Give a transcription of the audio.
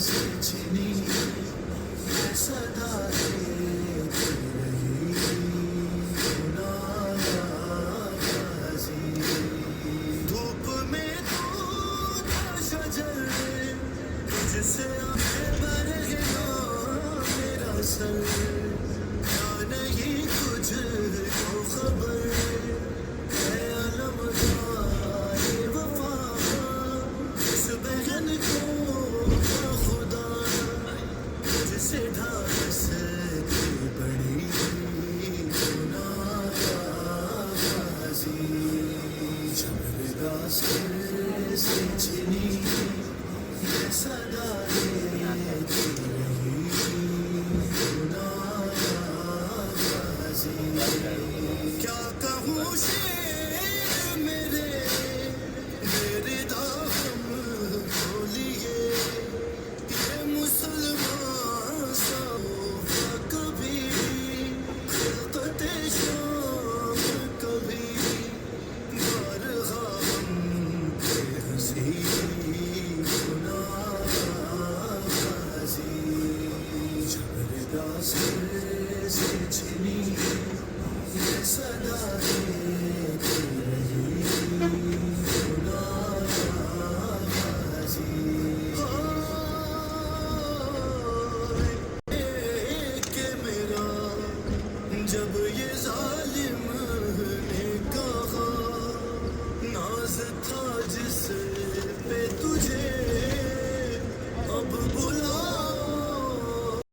سے چھنی صدا دیتی رہی ناراضی دھوپ میں تو تھا شجر تجھ سے آئے بر گیا میرا سر کیا نہیں تجھ کو خبر ہے علمدار وفا اس بہن کو کیا خدا تجھ سے ڈھارستی بڑی ناراضی جھمرگا سر سے چھنی یہ صدا دیتی رہی ناراضی کیا کہوں شعر میرے داغم کھولیے یہ مسلمان سا ہوگا کبھی خلقت شام کبھی بارہا ہم پہ ہنسی ناراضی جھمرگا سر سے چھنی یہ صدا دیتی رہی ناراضی کہ میرا جب یہ ظالم نے کہا ناز تھا جس پہ تجھے اب بلا